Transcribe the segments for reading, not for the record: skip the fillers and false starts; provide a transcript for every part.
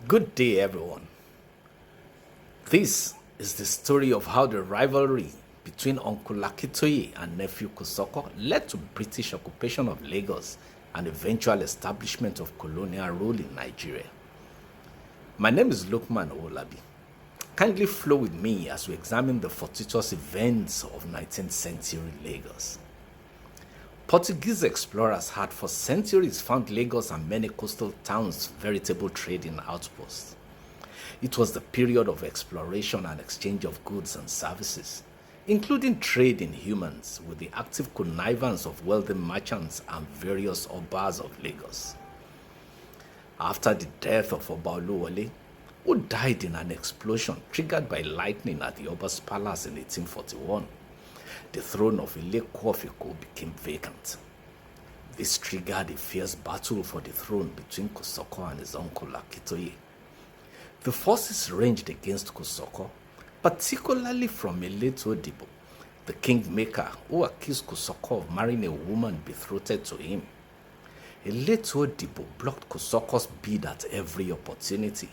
Good day, everyone. This is the story of how the rivalry between Uncle Akitoye and nephew Kosoko led to British occupation of Lagos and eventual establishment of colonial rule in Nigeria. My name is Lukman Olabi. Kindly flow with me as we examine the fortuitous events of 19th century Lagos. Portuguese explorers had for centuries found Lagos and many coastal towns veritable trading outposts. It was the period of exploration and exchange of goods and services, including trade in humans with the active connivance of wealthy merchants and various Obas of Lagos. After the death of Oba Oluwole, who died in an explosion triggered by lightning at the Oba's palace in 1841, the throne of Ile-Ife became vacant. This triggered a fierce battle for the throne between Kosoko and his uncle Akitoye. The forces ranged against Kosoko, particularly from Ile-Ife, the kingmaker who accused Kosoko of marrying a woman betrothed to him. Ile-Ife blocked Kosoko's bid at every opportunity.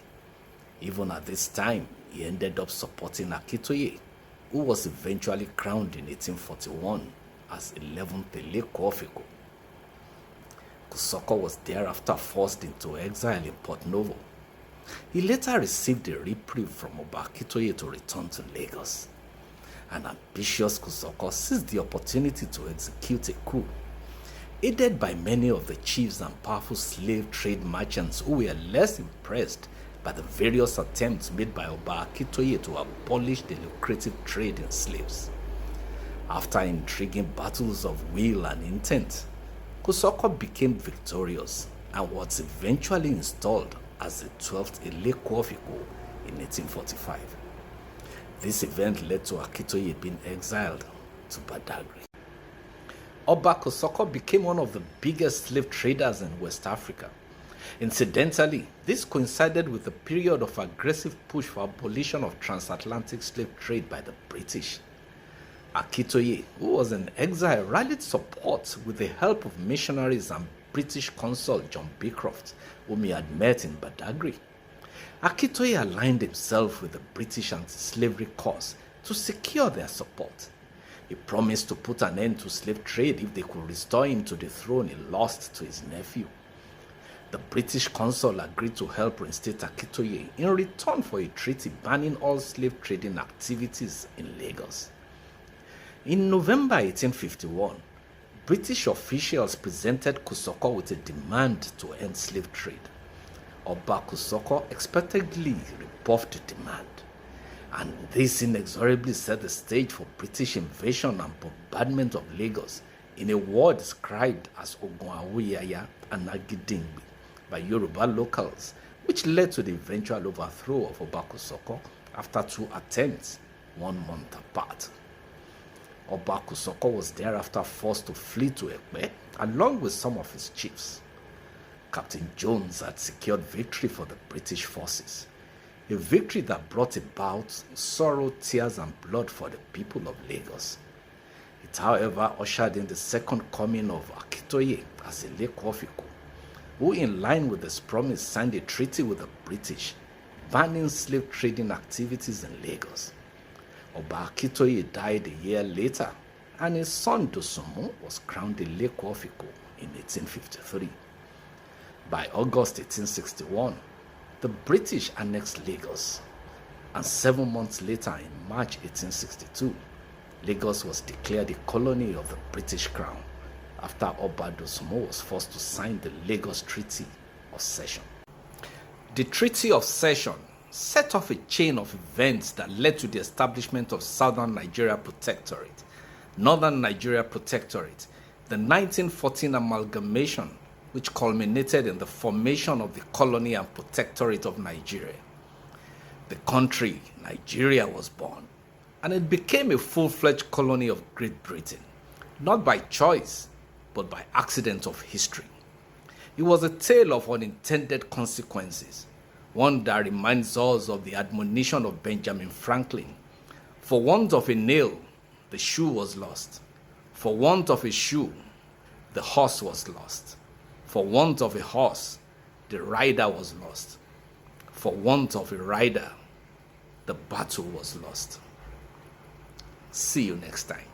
Even at this time, he ended up supporting Akitoye, who was eventually crowned in 1841 as 11th Ile-Ife. Kosoko was thereafter forced into exile in Port Novo. He later received a reprieve from Oba Akitoye to return to Lagos. An ambitious Kosoko seized the opportunity to execute a coup. Aided by many of the chiefs and powerful slave trade merchants who were less impressed by the various attempts made by Oba Akitoye to abolish the lucrative trade in slaves. After intriguing battles of will and intent, Kosoko became victorious and was eventually installed as the 12th Ile-Ife in 1845. This event led to Akitoye being exiled to Badagry. Oba Kosoko became one of the biggest slave traders in West Africa. Incidentally, this coincided with a period of aggressive push for abolition of transatlantic slave trade by the British. Akitoye, who was in exile, rallied support with the help of missionaries and British consul John Beecroft, whom he had met in Badagry. Akitoye aligned himself with the British anti-slavery cause to secure their support. He promised to put an end to slave trade if they could restore him to the throne he lost to his nephew. The British consul agreed to help reinstate Akitoye in return for a treaty banning all slave trading activities in Lagos. In November 1851, British officials presented Kosoko with a demand to end slave trade. Oba Kosoko expectedly rebuffed the demand, and this inexorably set the stage for British invasion and bombardment of Lagos in a war described as Ogun Awuyaya and Agidingbi by Yoruba locals, which led to the eventual overthrow of Oba Kosoko after 2 attempts 1 month apart. Oba Kosoko was thereafter forced to flee to Ekpe along with some of his chiefs. Captain Jones had secured victory for the British forces, a victory that brought about sorrow, tears and blood for the people of Lagos. It however ushered in the second coming of Akitoye as Ile-Ife, who in line with his promise signed a treaty with the British, banning slave trading activities in Lagos. Oba Akitoye died a year later, and his son Dosunmu was crowned Ile-Ife in 1853. By August 1861, the British annexed Lagos, and 7 months later, in March 1862, Lagos was declared a colony of the British Crown after Oba Dosunmu was forced to sign the Lagos Treaty of Cession. The Treaty of Cession set off a chain of events that led to the establishment of Southern Nigeria Protectorate, Northern Nigeria Protectorate, the 1914 amalgamation, which culminated in the formation of the Colony and Protectorate of Nigeria. The country, Nigeria, was born, and it became a full-fledged colony of Great Britain, not by choice, but by accident of history. It was a tale of unintended consequences, one that reminds us of the admonition of Benjamin Franklin: for want of a nail, the shoe was lost. For want of a shoe, the horse was lost. For want of a horse, the rider was lost. For want of a rider, the battle was lost. See you next time.